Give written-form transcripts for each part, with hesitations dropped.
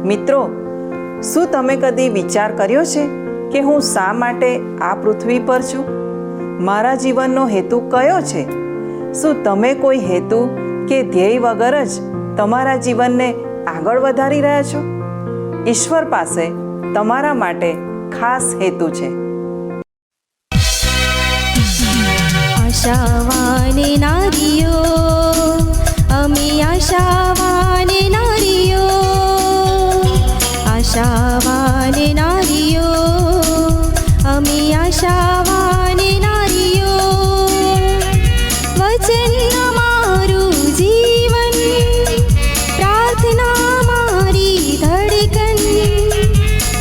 મિત્રો, શું તમે કદી વિચાર કર્યો છે કે હું શા માટે આ પૃથ્વી પર છું? મારા જીવનનો હેતુ કયો છે? શું તમે કોઈ હેતુ કે ધ્યેય વગર જ તમારા જીવનને આગળ વધારી રહ્યા છો? ઈશ્વર પાસે તમારા માટે ખાસ હેતુ છે. આશાવાન નારીઓ, અમે આશાવાન નારીઓ, આશાવાન નારીઓ, અમે આશાવાન નારીઓ. વચન અમારું જીવન, પ્રાર્થના મારી ધડકન,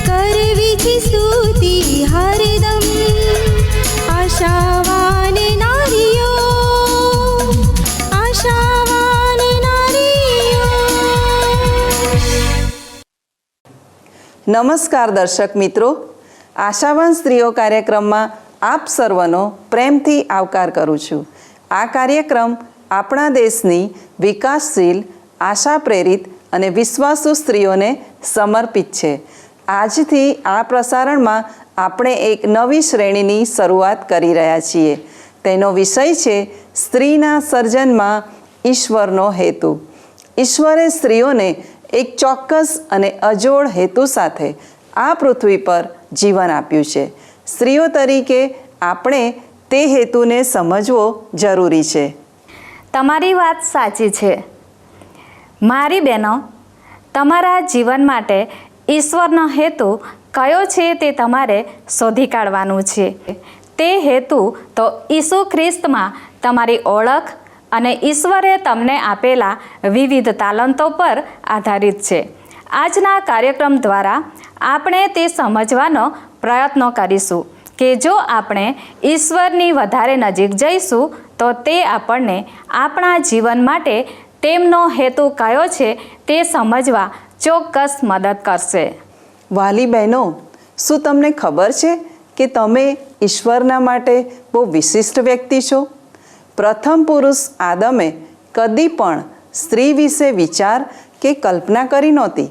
કરવી છે સ્તુતિ હરદમ. આશાવાન નારીઓ, આશાવાન નારીઓ. નમસ્કાર દર્શક મિત્રો, આશાવાન સ્ત્રીઓ કાર્યક્રમમાં આપ સર્વનો પ્રેમથી આવકાર કરું છું. આ કાર્યક્રમ આપણા દેશની વિકાસશીલ, આશા પ્રેરિત અને વિશ્વાસુ સ્ત્રીઓને સમર્પિત છે. આજથી આ પ્રસારણમાં આપણે એક નવી શ્રેણીની શરૂઆત કરી રહ્યા છીએ. તેનો વિષય છે સ્ત્રીના સર્જનમાં ઈશ્વરનો હેતુ. ઈશ્વરે સ્ત્રીઓને એક ચોક્કસ અને અજોડ હેતુ સાથે આ પૃથ્વી પર જીવન આપ્યું છે. સ્ત્રીઓ તરીકે આપણે તે હેતુને સમજવો જરૂરી છે. તમારી વાત સાચી છે. મારી બહેનો, તમારા જીવન માટે ઈશ્વરનો હેતુ કયો છે તે તમારે શોધી કાઢવાનું છે. તે હેતુ તો ઈસુ ખ્રિસ્તમાં તમારી ઓળખ અને ઈશ્વરે તમને આપેલા વિવિધ તાલંતો પર આધારિત છે. આજના કાર્યક્રમ દ્વારા આપણે તે સમજવાનો પ્રયત્ન કરીશું કે જો આપણે ઈશ્વરની વધારે નજીક જઈશું તો તે આપણને આપણા જીવન માટે તેમનો હેતુ કયો છે તે સમજવા ચોક્કસ મદદ કરશે. વાલી બહેનો, શું તમને ખબર છે કે તમે ઈશ્વરના માટે બહુ વિશિષ્ટ વ્યક્તિ છો? પ્રથમ પુરુષ આદમે કદી પણ સ્ત્રી વિશે વિચાર કે કલ્પના કરી નહોતી,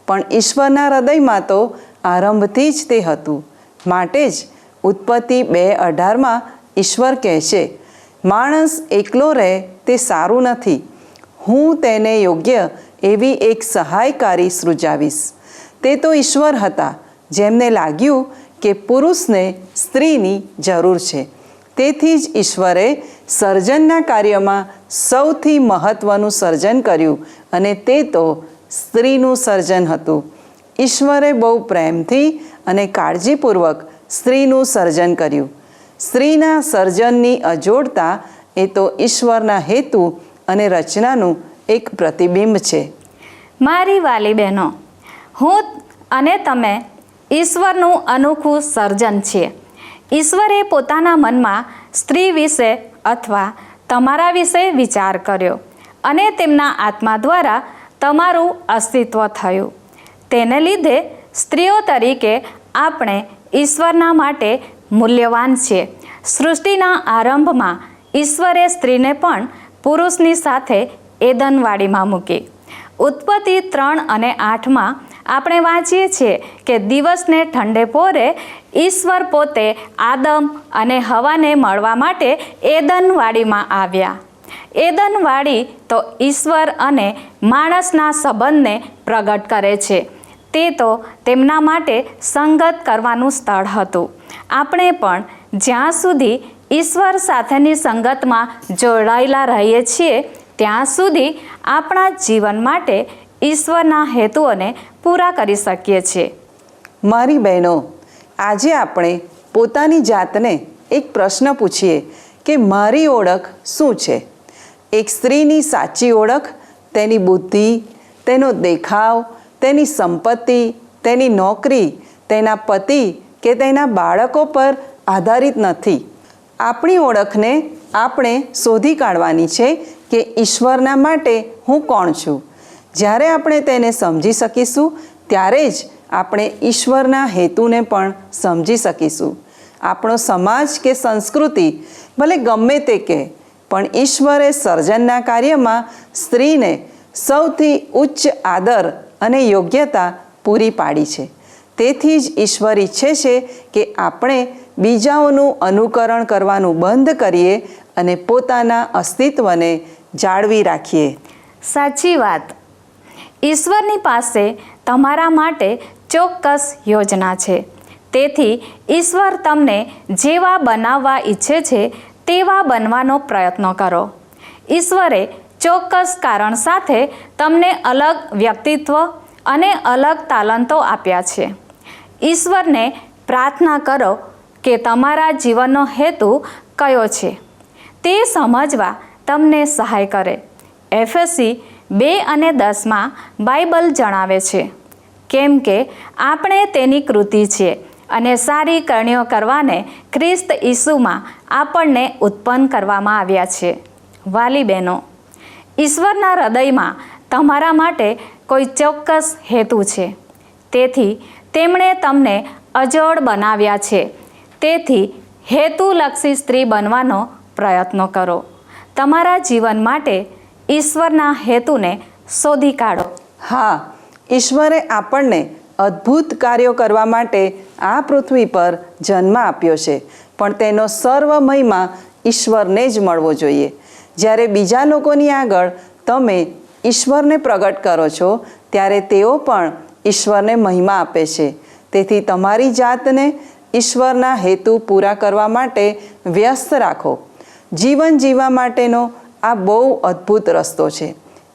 પણ ઈશ્વરના હૃદયમાં તો આરંભથી જ તે હતું. માટે જ ઉત્પત્તિ 2:18 ઈશ્વર કહે છે, માણસ એકલો રહે તે સારું નથી, હું તેને યોગ્ય એવી એક સહાયકારી સૃજાવીશ. તે તો ઈશ્વર હતા જેમને લાગ્યું કે પુરુષને સ્ત્રીની જરૂર છે. તેથી જ ઈશ્વરે સર્જનના કાર્યમાં સૌથી મહત્ત્વનું સર્જન કર્યું અને તે તો સ્ત્રીનું સર્જન હતું. ઈશ્વરે બહુ પ્રેમથી અને કાળજીપૂર્વક સ્ત્રીનું સર્જન કર્યું. સ્ત્રીના સર્જનની અજોડતા એ તો ઈશ્વરના હેતુ અને રચનાનું એક પ્રતિબિંબ છે. મારી વાલી બહેનો, હું અને તમે ઈશ્વરનું અનોખું સર્જન છીએ. ઈશ્વરે પોતાના મનમાં સ્ત્રી વિશે અથવા તમારા વિશે વિચાર કર્યો અને તેમના આત્મા દ્વારા તમારું અસ્તિત્વ થયું. તેને લીધે સ્ત્રીઓ તરીકે આપણે ઈશ્વરના માટે મૂલ્યવાન છીએ. સૃષ્ટિના આરંભમાં ઈશ્વરે સ્ત્રીને પણ પુરુષની સાથે એદનવાડીમાં મૂકી. ઉત્પત્તિ 3:8 આપણે વાંચીએ છીએ કે દિવસને ઠંડે પોરે ઈશ્વર પોતે આદમ અને હવાને મળવા માટે એદનવાડીમાં આવ્યા. એદનવાડી તો ઈશ્વર અને માણસના સંબંધને પ્રગટ કરે છે. તે તો તેમના માટે સંગત કરવાનું સ્થળ હતું. આપણે પણ જ્યાં સુધી ઈશ્વર સાથેની સંગતમાં જોડાયેલા રહીએ છીએ ત્યાં સુધી આપણા જીવન માટે ઈશ્વરના હેતુઓને પૂરા કરી શકીએ છીએ. મારી બહેનો, આજે આપણે પોતાની જાતને એક પ્રશ્ન પૂછીએ કે મારી ઓળખ શું છે? એક સ્ત્રીની સાચી ઓળખ તેની બુદ્ધિ, તેનો દેખાવ, તેની સંપત્તિ, તેની નોકરી, તેના પતિ કે તેના બાળકો પર આધારિત નથી. આપણી ઓળખને આપણે શોધી કાઢવાની છે કે ઈશ્વરના માટે હું કોણ છું. જ્યારે આપણે તેને સમજી શકીશું ત્યારે જ આપણે ઈશ્વરના હેતુને પણ સમજી શકીશું. આપણો સમાજ કે સંસ્કૃતિ ભલે ગમે તે કહે, પણ ઈશ્વરે સર્જનના કાર્યમાં સ્ત્રીને સૌથી ઉચ્ચ આદર અને યોગ્યતા પૂરી પાડી છે. તેથી જ ઈશ્વર ઈચ્છે છે કે આપણે બીજાઓનું અનુકરણ કરવાનું બંધ કરીએ અને પોતાના અસ્તિત્વને જાળવી રાખીએ. સાચી વાત. ઈશ્વરની પાસે તમારા માટે ચોક્કસ યોજના છે. તેથી ઈશ્વર તમને જેવા બનાવવા ઈચ્છે છે તેવા બનવાનો પ્રયત્ન કરો. ઈશ્વરે ચોક્કસ કારણ સાથે તમને અલગ વ્યક્તિત્વ અને અલગ તાલંતો આપ્યા છે. ઈશ્વરને પ્રાર્થના કરો કે તમારા જીવનનો હેતુ કયો છે તે સમજવા તમને સહાય કરે. એફએસી 2:10 બાઇબલ જણાવે છે, કેમ કે આપણે તેની કૃતિ છીએ અને સારી કરણીઓ કરવાને ખ્રિસ્ત ઈસુમાં આપણને ઉત્પન્ન કરવામાં આવ્યા છે. વાલી બહેનો, ઈશ્વરના હૃદયમાં તમારા માટે કોઈ ચોક્કસ હેતુ છે. તેથી તેમણે તમને અજોડ બનાવ્યા છે. તેથી હેતુલક્ષી સ્ત્રી બનવાનો પ્રયત્ન કરો. તમારા જીવન માટે ઈશ્વરના હેતુને શોધી કાઢો. હા, ઈશ્વરે આપણને અદ્ભુત કાર્યો કરવા માટે આ પૃથ્વી પર જન્મ આપ્યો છે, પણ તેનો સર્વ મહિમા ઈશ્વરને જ મળવો જોઈએ. જ્યારે બીજા લોકોની આગળ તમે ઈશ્વરને પ્રગટ કરો છો ત્યારે તેઓ પણ ઈશ્વરને મહિમા આપે છે. તેથી તમારી જાતને ઈશ્વરના હેતુ પૂરા કરવા માટે વ્યસ્ત રાખો. જીવન જીવવા માટેનો આ બહુ અદ્ભુત રસ્તો છે.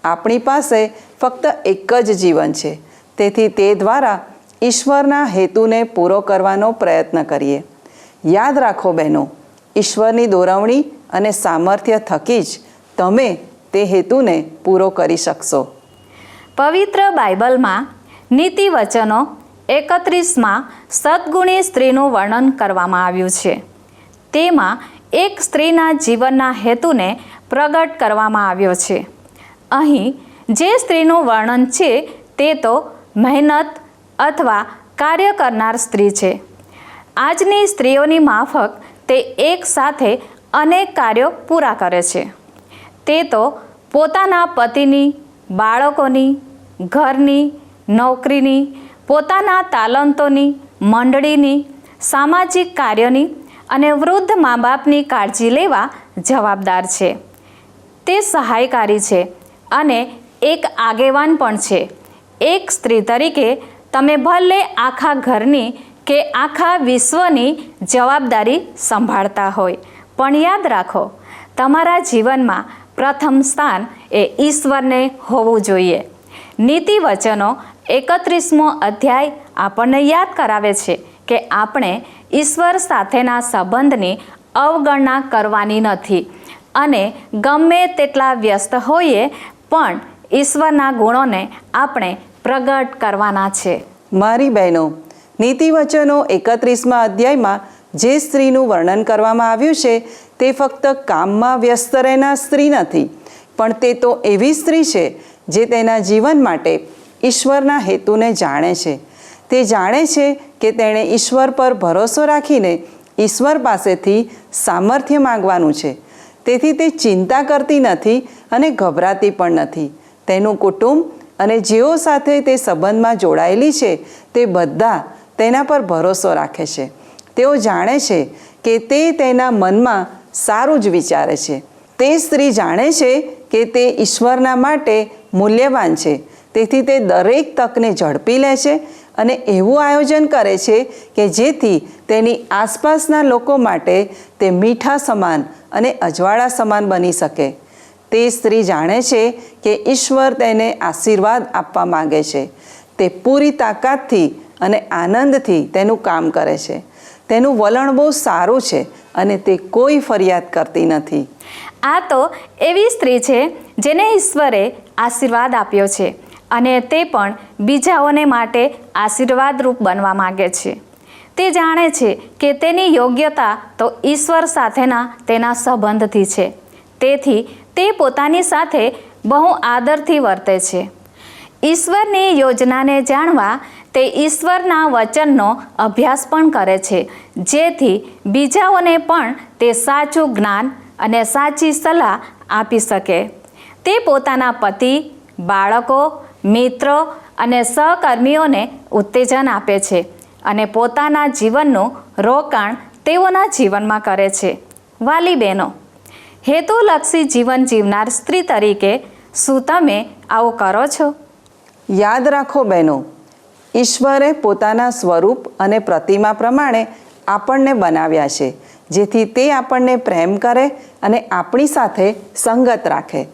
આપણી પાસે ફક્ત એક જ જીવન છે. તેથી તે દ્વારા ઈશ્વરના હેતુને પૂરો કરવાનો પ્રયત્ન કરીએ. યાદ રાખો બહેનો, ઈશ્વરની દોરવણી અને સામર્થ્ય થકી જ તમે તે હેતુને પૂરો કરી શકશો. પવિત્ર બાઇબલમાં નીતિ વચનો 31 સદ્ગુણી સ્ત્રીનું વર્ણન કરવામાં આવ્યું છે. તેમાં એક સ્ત્રીના જીવનના હેતુને પ્રગટ કરવામાં આવ્યો છે. અહીં જે સ્ત્રીનું વર્ણન છે તે તો મહેનત અથવા કાર્ય કરનાર સ્ત્રી છે. આજની સ્ત્રીઓની માફક તે એક સાથે અનેક કાર્યો પૂરા કરે છે. તે તો પોતાના પતિની, બાળકોની, ઘરની, નોકરીની, પોતાના તાલંતોની, મંડળીની, સામાજિક કાર્યોની અને વૃદ્ધ મા બાપની કાળજી લેવા જવાબદાર છે. તે સહાયકારી છે અને એક આગેવાન પણ છે. એક સ્ત્રી તરીકે તમે ભલે આખા ઘરની કે આખા વિશ્વની જવાબદારી સંભાળતા હોય, પણ યાદ રાખો, તમારા જીવનમાં પ્રથમ સ્થાન એ ઈશ્વરને હોવું જોઈએ. નીતિ વચનો 31મો અધ્યાય આપણને યાદ કરાવે છે કે આપણે ઈશ્વર સાથેના સંબંધની અવગણના કરવાની નથી અને ગમે તેટલા વ્યસ્ત હોઈએ પણ ઈશ્વરના ગુણોને આપણે પ્રગટ કરવાના છે. મારી બહેનો, નીતિ વચનો 31મા અધ્યાયમાં જે સ્ત્રીનું વર્ણન કરવામાં આવ્યું છે તે ફક્ત કામમાં વ્યસ્ત રહેનાર સ્ત્રી નથી, પણ તે તો એવી સ્ત્રી છે જે તેના જીવન માટે ઈશ્વરના હેતુને જાણે છે. તે જાણે છે કે તેણે ઈશ્વર પર ભરોસો રાખીને ઈશ્વર પાસેથી સામર્થ્ય માંગવાનું છે. તેથી તે ચિંતા કરતી નથી અને ગભરાતી પણ નથી. તેનું કુટુંબ અને જેઓ સાથે તે સંબંધમાં જોડાયેલી છે તે બધા તેના પર ભરોસો રાખે છે. તેઓ જાણે છે કે તે તેના મનમાં સારું જ વિચારે છે. તે સ્ત્રી જાણે છે કે તે ઈશ્વરના માટે મૂલ્યવાન છે. તેથી તે દરેક તકને ઝડપી લે છે અને એવું આયોજન કરે છે કે જેથી તેની આસપાસના લોકો માટે તે મીઠા સમાન અને અજવાળા સમાન બની શકે. તે સ્ત્રી જાણે છે કે ઈશ્વર તેને આશીર્વાદ આપવા માંગે છે. તે પૂરી તાકાતથી અને આનંદથી તેનું કામ કરે છે. તેનું વલણ બહુ સારું છે અને તે કોઈ ફરિયાદ કરતી નથી. આ તો એવી સ્ત્રી છે જેને ઈશ્વરે આશીર્વાદ આપ્યો છે અને તે પણ બીજાઓને માટે આશીર્વાદરૂપ બનવા માંગે છે. તે જાણે છે કે તેની યોગ્યતા તો ઈશ્વર સાથેના તેના સંબંધથી છે. તેથી તે પોતાની સાથે બહુ આદરથી વર્તે છે. ઈશ્વરની યોજનાને જાણવા તે ઈશ્વરના વચનનો અભ્યાસ પણ કરે છે, જેથી બીજાઓને પણ તે સાચું જ્ઞાન અને સાચી સલાહ આપી શકે. તે પોતાના પતિ, બાળકો, મિત્રો અને સહકર્મીઓને ઉત્તેજન આપે છે અને પોતાના જીવનનું રોકાણ તેઓના જીવનમાં કરે છે. વાલી બહેનો, હેતુલક્ષી જીવન જીવનાર સ્ત્રી તરીકે શું તમે આવું કરો છો? યાદ રાખો બહેનો, ઈશ્વરે પોતાના સ્વરૂપ અને પ્રતિમા પ્રમાણે આપણને બનાવ્યા છે, જેથી તે આપણને પ્રેમ કરે અને આપણી સાથે સંગત રાખે.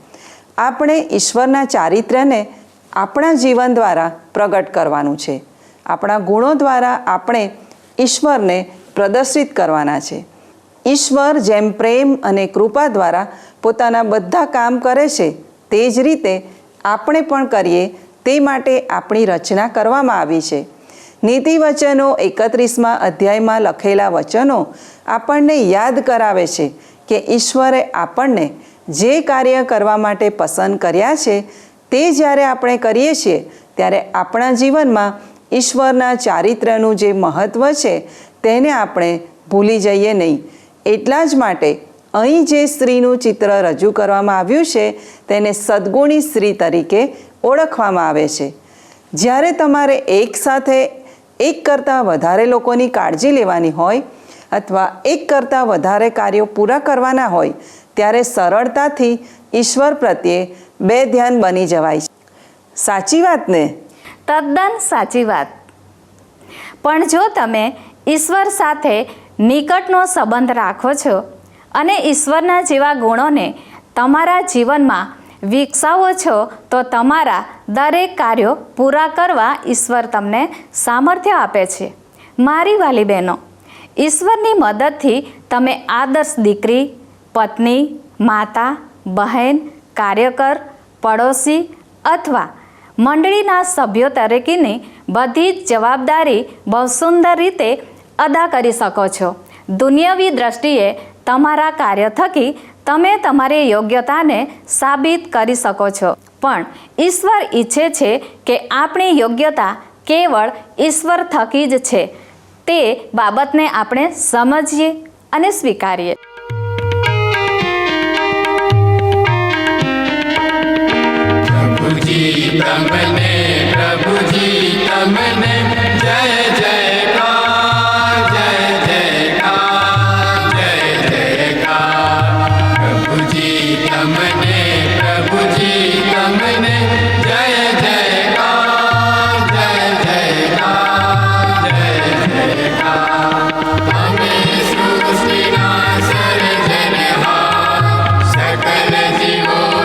આપણે ઈશ્વરના ચારિત્ર્યને આપણા જીવન દ્વારા પ્રગટ કરવાનું છે. આપણા ગુણો દ્વારા આપણે ઈશ્વરને પ્રદર્શિત કરવાના છે. ઈશ્વર જેમ પ્રેમ અને કૃપા દ્વારા પોતાના બધા કામ કરે છે, તે જ રીતે આપણે પણ કરીએ તે માટે આપણી રચના કરવામાં આવી છે. નીતિ વચનો 31મા અધ્યાયમાં લખેલા વચનો આપણને યાદ કરાવે છે કે ઈશ્વરે આપણને જે કાર્ય કરવા માટે પસંદ કર્યા છે તે જ્યારે આપણે કરીએ છીએ ત્યારે આપણા જીવનમાં ઈશ્વરના ચારિત્ર્યનું જે મહત્ત્વ છે તેને આપણે ભૂલી જઈએ નહીં. એટલા જ માટે અહીં જે સ્ત્રીનું ચિત્ર રજૂ કરવામાં આવ્યું છે તેને સદ્ગુણી સ્ત્રી તરીકે ઓળખવામાં આવે છે. જ્યારે તમારે એકસાથે એક કરતાં વધારે લોકોની કાળજી લેવાની હોય અથવા એક કરતાં વધારે કાર્યો પૂરા કરવાના હોય ત્યારે સરળતાથી ઈશ્વર પ્રત્યે બેધ્યાન બની જવાય છે. સાચી વાત ને? તદ્દન સાચી વાત. પણ જો તમે ઈશ્વર સાથે નિકટનો સંબંધ રાખો છો અને ઈશ્વરના જેવા ગુણોને તમારા જીવનમાં વિકસાવો છો તો તમારા દરેક કાર્યો પૂરા કરવા ઈશ્વર તમને સામર્થ્ય આપે છે. મારી વાલી બહેનો, ઈશ્વરની મદદથી તમે આદર્શ દીકરી, પત્ની, માતા, બહેન, કાર્યકર, પડોશી અથવા મંડળીના સભ્યો તરીકેની બધી જ જવાબદારી બહુ સુંદર રીતે અદા કરી શકો છો. દુનિયાવી દ્રષ્ટિએ તમારા કાર્ય થકી તમે તમારી યોગ્યતાને સાબિત કરી શકો છો, પણ ઈશ્વર ઈચ્છે છે કે આપણી યોગ્યતા કેવળ ઈશ્વર થકી જ છે. તે બાબતને આપણે સમજીએ અને સ્વીકારીએ. प्रभुजी तमने जय जयकार जय जयकार जय जयकार. प्रभुजी तमने जय जयकार जय जयकार जय जयकार. हमें सृष्टिना सर्जनहार सकल जीवोना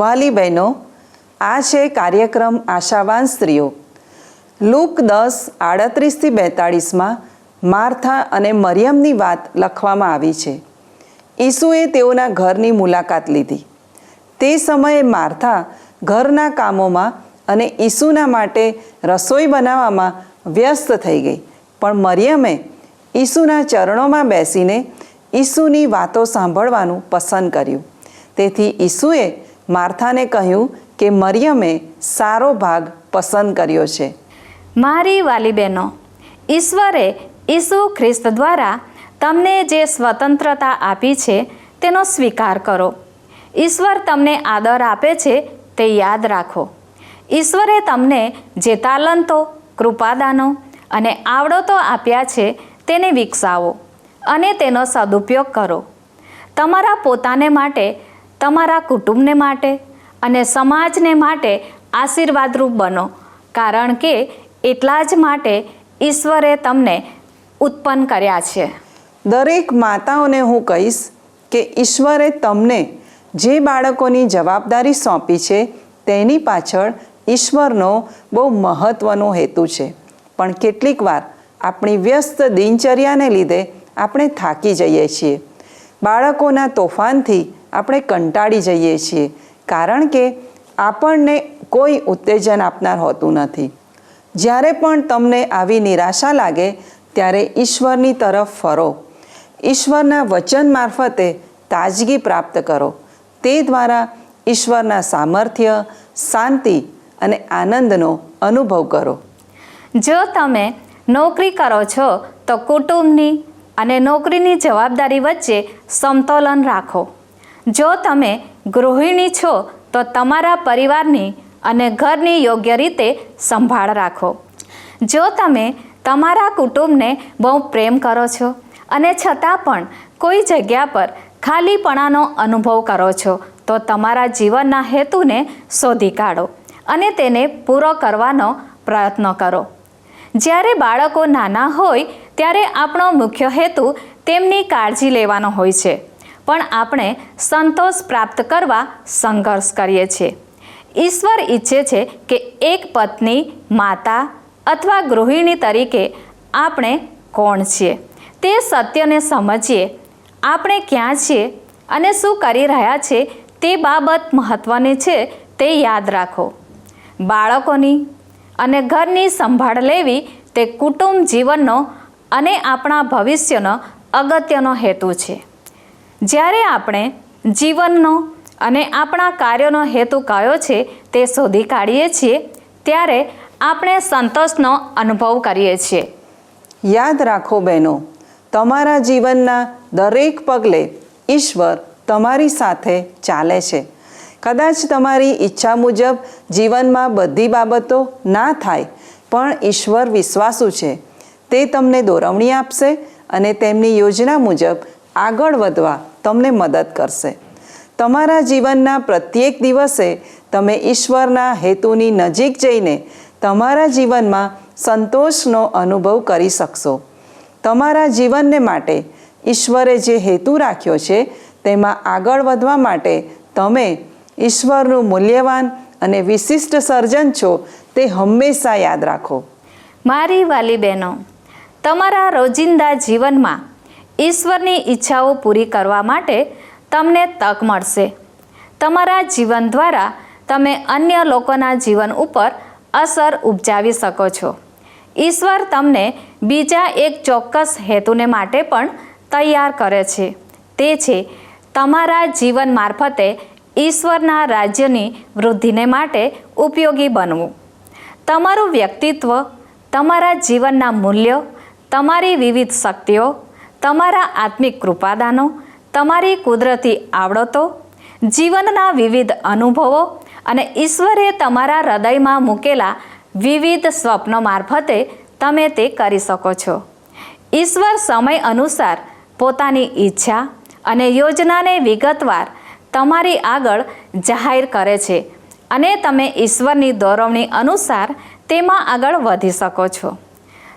વાલી બહેનો, આ છે કાર્યક્રમ આશાવાન સ્ત્રીઓ. લૂક 10:38-42માં માર્થા અને મરિયમની વાત લખવામાં આવી છે. ઈસુએ તેઓના ઘરની મુલાકાત લીધી. તે સમયે માર્થા ઘરના કામોમાં અને ઈસુના માટે રસોઈ બનાવવામાં વ્યસ્ત થઈ ગઈ, પણ મરિયમે ઈસુના ચરણોમાં બેસીને ઈસુની વાતો સાંભળવાનું પસંદ કર્યું. તેથી ઈસુએ માર્થાને કહ્યું કે મરિયમે સારો ભાગ પસંદ કર્યો છે. મારી વાલી બહેનો, ઈશ્વરે ઈસુ ખ્રિસ્ત દ્વારા તમને જે સ્વતંત્રતા આપી છે તેનો સ્વીકાર કરો. ઈશ્વર તમને આદર આપે છે તે યાદ રાખો. ઈશ્વરે તમને જે તાલંતો, કૃપાદાનો અને આવડતો આપ્યા છે તેને વિકસાવો અને તેનો સદુપયોગ કરો. તમારા પોતાને માટે, તમારા કુટુંબને માટે અને સમાજને માટે આશીર્વાદરૂપ બનો, કારણ કે એટલા જ માટે ઈશ્વરે તમને ઉત્પન્ન કર્યા છે. દરેક માતાઓને હું કહીશ કે ઈશ્વરે તમને જે બાળકોની જવાબદારી સોંપી છે તેની પાછળ ઈશ્વરનો બહુ મહત્ત્વનો હેતુ છે. પણ કેટલીક વાર આપણી વ્યસ્ત દિનચર્યાને લીધે આપણે થાકી જઈએ છીએ. બાળકોના તોફાનથી આપણે કંટાળી જઈએ છીએ, કારણ કે આપણને કોઈ ઉત્તેજન આપનાર હોતું નથી. જ્યારે પણ તમને આવી નિરાશા લાગે ત્યારે ઈશ્વરની તરફ ફરો. ઈશ્વરના વચન મારફતે તાજગી પ્રાપ્ત કરો. તે દ્વારા ઈશ્વરના સામર્થ્ય, શાંતિ અને આનંદનો અનુભવ કરો. જો તમે નોકરી કરો છો તો કુટુંબની અને નોકરીની જવાબદારી વચ્ચે સમતોલન રાખો. જો તમે ગૃહિણી છો તો તમારા પરિવારની અને ઘરની યોગ્ય રીતે સંભાળ રાખો. જો તમે તમારા કુટુંબને બહુ પ્રેમ કરો છો અને છતાં પણ કોઈ જગ્યા પર ખાલીપણાનો અનુભવ કરો છો તો તમારા જીવનના હેતુને શોધી કાઢો અને તેને પૂરો કરવાનો પ્રયત્ન કરો. જ્યારે બાળકો નાના હોય ત્યારે આપણો મુખ્ય હેતુ તેમની કાળજી લેવાનો હોય છે, પણ આપણે સંતોષ પ્રાપ્ત કરવા સંઘર્ષ કરીએ છીએ. ઈશ્વર ઈચ્છે છે કે એક પત્ની, માતા અથવા ગૃહિણી તરીકે આપણે કોણ છીએ તે સત્યને સમજીએ. આપણે ક્યાં છીએ અને શું કરી રહ્યા છે તે બાબત મહત્ત્વની છે તે યાદ રાખો. બાળકોની અને ઘરની સંભાળ લેવી તે કુટુંબ જીવનનો અને આપણા ભવિષ્યનો અગત્યનો હેતુ છે. જ્યારે આપણે જીવનનો અને આપણા કાર્યોનો હેતુ કયો છે તે શોધી કાઢીએ છીએ ત્યારે આપણે સંતોષનો અનુભવ કરીએ છીએ. યાદ રાખો બહેનો, તમારા જીવનના દરેક પગલે ઈશ્વર તમારી સાથે ચાલે છે. કદાચ તમારી ઈચ્છા મુજબ જીવનમાં બધી બાબતો ના થાય, પણ ઈશ્વર વિશ્વાસુ છે. તે તમને દોરવણી આપશે અને તેમની યોજના મુજબ આગળ વધવા તમને મદદ કરશે. તમારા જીવનના પ્રત્યેક દિવસે તમે ઈશ્વરના હેતુની નજીક જઈને તમારા જીવનમાં સંતોષનો અનુભવ કરી શકશો. તમારા જીવનને માટે ઈશ્વરે જે હેતુ રાખ્યો છે તેમાં આગળ વધવા માટે તમે ઈશ્વરનું મૂલ્યવાન અને વિશિષ્ટ સર્જન છો તે હંમેશા યાદ રાખો. મારી વાલી બહેનો, તમારા રોજિંદા જીવનમાં ઈશ્વરની ઈચ્છાઓ પૂરી કરવા માટે તમને તક મળશે. તમારા જીવન દ્વારા તમે અન્ય લોકોના જીવન ઉપર અસર ઉપજાવી શકો છો. ઈશ્વર તમને બીજા એક ચોક્કસ હેતુને માટે પણ તૈયાર કરે છે. તે છે તમારા જીવન મારફતે ઈશ્વરના રાજ્યની વૃદ્ધિને માટે ઉપયોગી બનવું. તમારું વ્યક્તિત્વ, તમારા જીવનના મૂલ્યો, તમારી વિવિધ શક્તિઓ, તમારા આત્મિક કૃપાદાનો, તમારી કુદરતી આવડતો, જીવનના વિવિધ અનુભવો અને ઈશ્વરે તમારા હૃદયમાં મૂકેલા વિવિધ સ્વપ્નો મારફતે તમે તે કરી શકો છો. ઈશ્વર સમય અનુસાર પોતાની ઈચ્છા અને યોજનાને વિગતવાર તમારી આગળ જાહેર કરે છે અને તમે ઈશ્વરની દોરવણી અનુસાર તેમાં આગળ વધી શકો છો.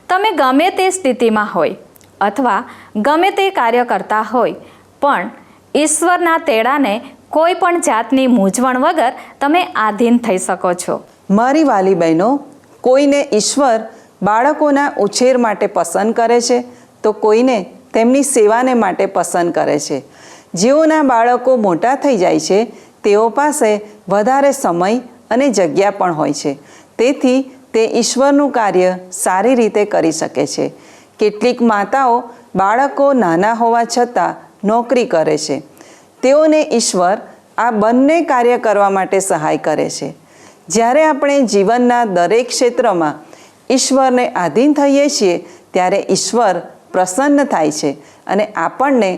તમે ગમે તે સ્થિતિમાં હોય અથવા ગમે તે કાર્ય કરતા હોય, પણ ઈશ્વરના તેડાને કોઈ પણ જાતની મૂંઝવણ વગર તમે આધીન થઈ શકો છો. મારી વાલી બહેનો, કોઈને ઈશ્વર બાળકોના ઉછેર માટે પસંદ કરે છે તો કોઈને તેમની સેવાને માટે પસંદ કરે છે. જેઓના બાળકો મોટા થઈ જાય છે તેઓ પાસે વધારે સમય અને જગ્યા પણ હોય છે, તેથી તે ઈશ્વરનું કાર્ય સારી રીતે કરી શકે છે. કેટલીક માતાઓ બાળકો નાના હોવા છતાં નોકરી કરે છે. તેઓને ઈશ્વર આ બંને કાર્ય કરવા માટે સહાય કરે છે. જ્યારે આપણે જીવનના દરેક ક્ષેત્રમાં ઈશ્વરને આધીન થઈએ છીએ ત્યારે ઈશ્વર પ્રસન્ન થાય છે અને આપણને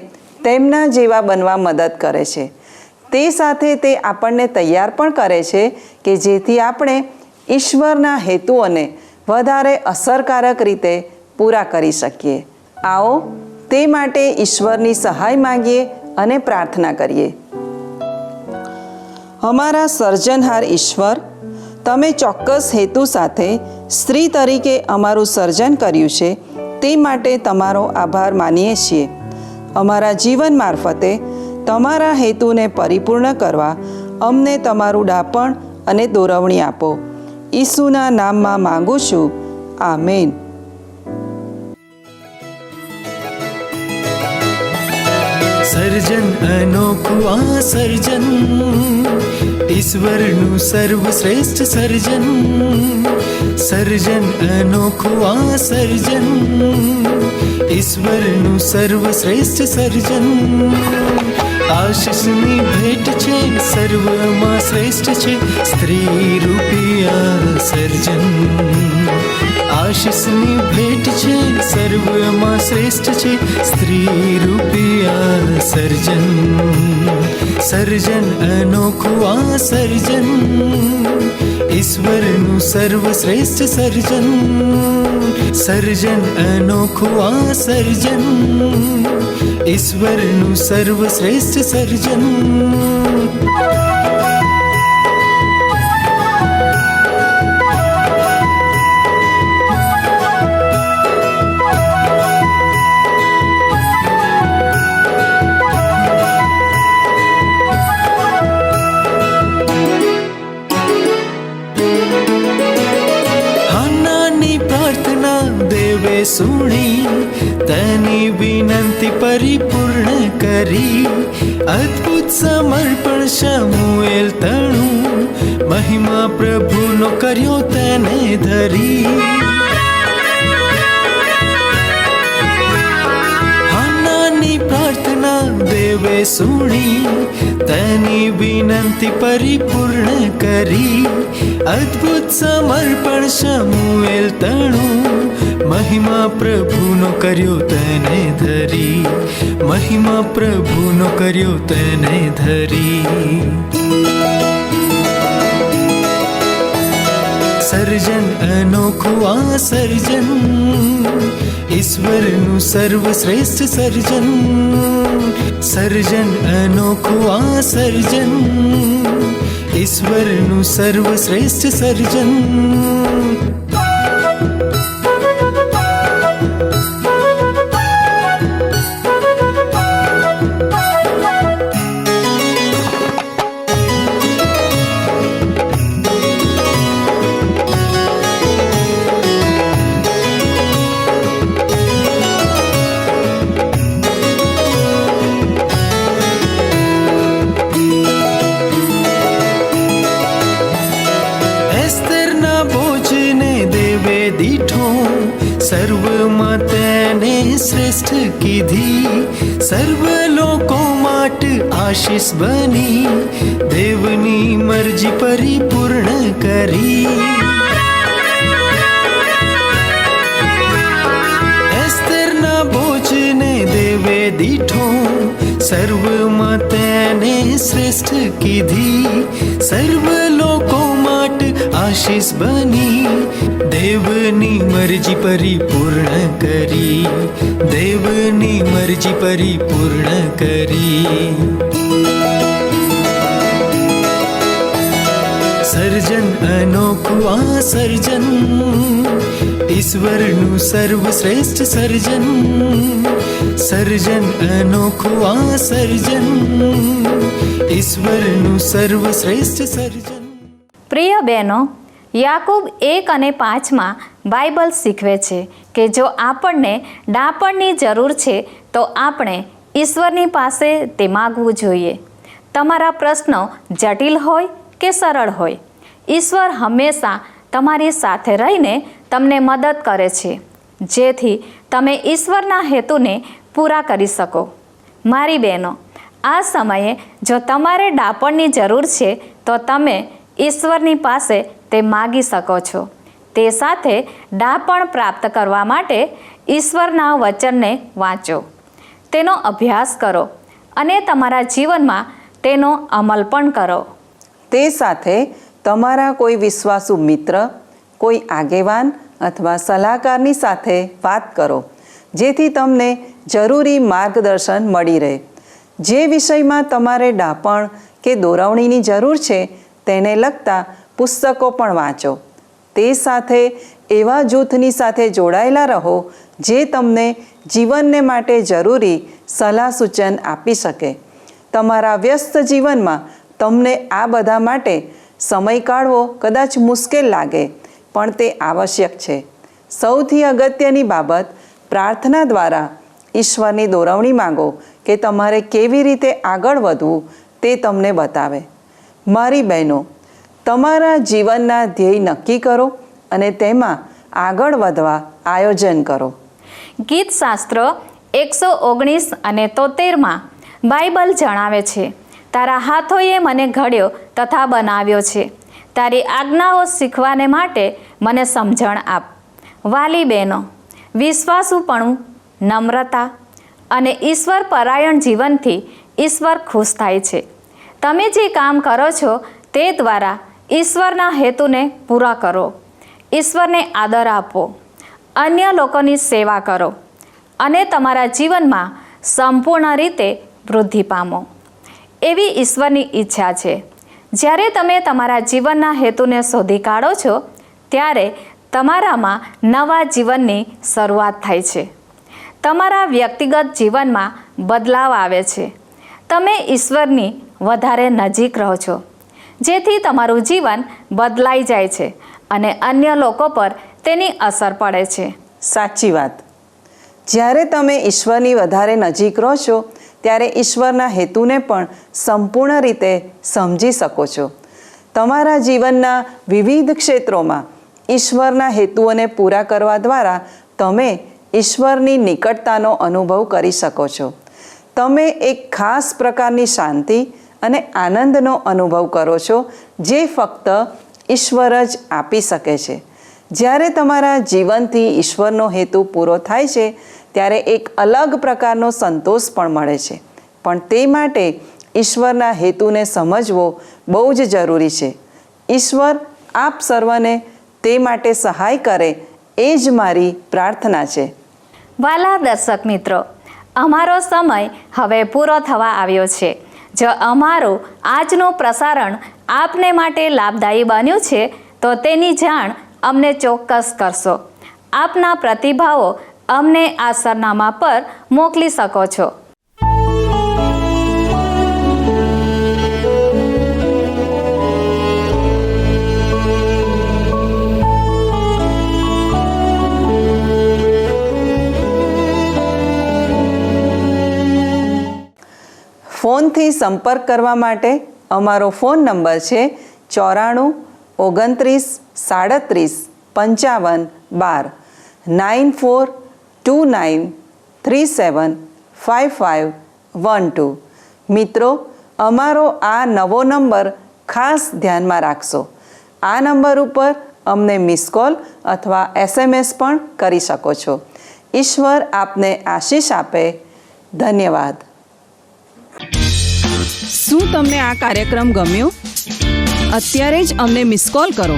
તેમના જેવા બનવા મદદ કરે છે. તે સાથે તે આપણને તૈયાર પણ કરે છે કે જેથી આપણે ઈશ્વરના હેતુઓને વધારે અસરકારક રીતે પૂરા કરી શકીએ. આવો તે માટે ઈશ્વરની સહાય માંગીએ અને પ્રાર્થના કરીએ. અમારા સર્જનહાર ઈશ્વર, તમે ચોક્કસ હેતુ સાથે સ્ત્રી તરીકે અમારું સર્જન કર્યું છે તે માટે તમારો આભાર માનીએ છીએ. અમારા જીવન મારફતે તમારા હેતુને પરિપૂર્ણ કરવા અમને તમારું ડાપણ અને દોરવણી આપો. ઈસુના નામમાં માંગુ છું. આમેન. સર્જન અનોખું આ સર્જન, ઈશ્વરનું સર્વશ્રેષ્ઠ સર્જન. સર્જન અનોખું આ સર્જન, ઈશ્વરનું સર્વશ્રેષ્ઠ સર્જન. આશીષની ભેટ છે, સર્વમાં શ્રેષ્ઠ છે સ્ત્રી રૂપી આ સર્જન. આશીષની ભેટ છે, સર્વમાં શ્રેષ્ઠ છે સ્ત્રી રૂપી આ સર્જન. સર્જન અનોખું આ સર્જન, ઈશ્વરનું સર્વશ્રેષ્ઠ સર્જન. સર્જન અનોખું આ સર્જન, ઈશ્વરનું સર્વશ્રેષ્ઠ સર્જન. દેવે સુણી, તેની વિનંતી પરિપૂર્ણ કરી. અદ્ભુત સમર્પણ શમુએલ તણું, મહિમા પ્રભુનો કર્યો તેને ધરી. હાનાની પ્રાર્થના દેવે સુણી, તેની વિનંતી પરિપૂર્ણ કરી. અદ્ભુત સમર્પણ શમુએલ તણું, મહિમા પ્રભુનો કર્યો તેને ધરી. મહિમા પ્રભુનો કર્યો તેને ધરી. સર્જન અનોખું આ સર્જન, ઈશ્વરનું સર્વશ્રેષ્ઠ સર્જન. સર્જન અનોખું આ સર્જન, ઈશ્વરનું સર્વશ્રેષ્ઠ સર્જન. સર્વમાં તેને શ્રેષ્ઠ કીધી. સર્વ લોકો માટે આશીષ બની, દેવની મરજી પરિપૂર્ણ કરી. એસ્તરના ભોજને દેવે દીઠો, સર્વમાં તેને શ્રેષ્ઠ કીધી. સર્વ લોકો માટે આશીષ બની, દેવની મરજી પરિપૂર્ણ કરી. દેવની મરજી પરિપૂર્ણ કરી. સર્જન અનોખું આ સર્જન, ઈશ્વરનું સર્વશ્રેષ્ઠ સર્જન. સર્જન અનોખું આ સર્જન, ઈશ્વરનું સર્વશ્રેષ્ઠ સર્જન. પ્રિય બહેનો, યાકૂબ 1 અને 5 બાઇબલ શીખવે છે કે જો આપણને ડાપણની જરૂર છે તો આપણે ઈશ્વરની પાસે તે માગવું જોઈએ. તમારા પ્રશ્નો જટિલ હોય કે સરળ હોય, ઈશ્વર હંમેશા તમારી સાથે રહીને તમને મદદ કરે છે જેથી તમે ઈશ્વરના હેતુને પૂરા કરી શકો. મારી બહેનો, આ સમયે જો તમારે ડાપણની જરૂર છે તો તમે ઈશ્વરની પાસે તે માગી શકો છો. તે સાથે ડાપણ પ્રાપ્ત કરવા માટે ઈશ્વરના વચનને વાંચો, તેનો અભ્યાસ કરો અને તમારા જીવનમાં તેનો અમલ પણ કરો. તે સાથે તમારા કોઈ વિશ્વાસુ મિત્ર, કોઈ આગેવાન અથવા સલાહકારની સાથે વાત કરો, જેથી તમને જરૂરી માર્ગદર્શન મળી રહે. જે વિષયમાં તમારે ડાપણ કે દોરવણીની જરૂર છે તેને લગતા પુસ્તકો પણ વાંચો. તે સાથે એવા જૂથની સાથે જોડાયેલા રહો જે તમને જીવનને માટે જરૂરી સલાહ સૂચન આપી શકે. તમારા વ્યસ્ત જીવનમાં તમને આ બધા માટે સમય કાઢવો કદાચ મુશ્કેલ લાગે, પણ તે આવશ્યક છે. સૌથી અગત્યની બાબત, પ્રાર્થના દ્વારા ઈશ્વરની દોરવણી માંગો કે તમારે કેવી રીતે આગળ વધવું તે તમને બતાવે. મારી બહેનો, તમારા જીવનના ધ્યેય નક્કી કરો અને તેમાં આગળ વધવા આયોજન કરો. ગીતશાસ્ત્ર 119 અને 73માં બાઇબલ જણાવે છે, તારા હાથોએ મને ઘડ્યો તથા બનાવ્યો છે, તારી આજ્ઞાઓ શીખવાને માટે મને સમજણ આપ. વાલી બહેનો, વિશ્વાસુપણું, નમ્રતા અને ઈશ્વર પરાયણ જીવનથી ઈશ્વર ખુશ થાય છે. તમે જે કામ કરો છો તે દ્વારા ઈશ્વરના હેતુને પૂરા કરો. ઈશ્વરને આદર આપો, અન્ય લોકોની સેવા કરો અને તમારા જીવનમાં સંપૂર્ણ રીતે વૃદ્ધિ પામો. એવી ઈશ્વરની ઈચ્છા છે. જ્યારે તમે તમારા જીવનના હેતુને શોધી કાઢો છો ત્યારે તમારામાં નવા જીવનની શરૂઆત થાય છે. તમારા વ્યક્તિગત જીવનમાં બદલાવ આવે છે. તમે ઈશ્વરની વધારે નજીક રહો છો, જેથી તમારું જીવન બદલાઈ જાય છે અને અન્ય લોકો પર તેની અસર પડે છે. સાચી વાત. જ્યારે તમે ઈશ્વરની વધારે નજીક રહો છો ત્યારે ઈશ્વરના હેતુને પણ સંપૂર્ણ રીતે સમજી શકો છો. તમારા જીવનના વિવિધ ક્ષેત્રોમાં ઈશ્વરના હેતુઓને પૂરા કરવા દ્વારા તમે ઈશ્વરની નિકટતાનો અનુભવ કરી શકો છો. તમે એક ખાસ પ્રકારની શાંતિ અને આનંદનો અનુભવ કરો છો જે ફક્ત ઈશ્વર જ આપી શકે છે. જ્યારે તમારા જીવનથી ઈશ્વરનો હેતુ પૂરો થાય છે ત્યારે એક અલગ પ્રકારનો સંતોષ પણ મળે છે. પણ તે માટે ઈશ્વરના હેતુને સમજવો બહુ જ જરૂરી છે. ઈશ્વર આપ સર્વને તે માટે સહાય કરે એ જ મારી પ્રાર્થના છે. વાલા દર્શક મિત્રો, અમારો સમય હવે પૂરો થવા આવ્યો છે. જો અમારું આજનું પ્રસારણ આપને માટે લાભદાયી બન્યું છે તો તેની જાણ અમને ચોક્કસ કરશો. આપના પ્રતિભાવો અમને આ સરનામા પર મોકલી શકો છો. ફોનથી સંપર્ક કરવા માટે અમારો ફોન નંબર છે 94 29 37 55 12 9429375512. મિત્રો, અમારો આ નવો નંબર ખાસ ધ્યાનમાં રાખશો. આ નંબર ઉપર અમને મિસ કોલ અથવા SMS પણ કરી શકો છો. ઈશ્વર આપને આશીષ આપે. ધન્યવાદ. શું તમને આ કાર્યક્રમ ગમ્યો? અત્યારે જ અમને મિસ કોલ કરો.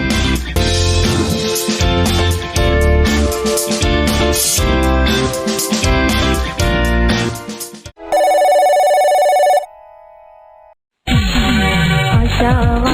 આશાવાદી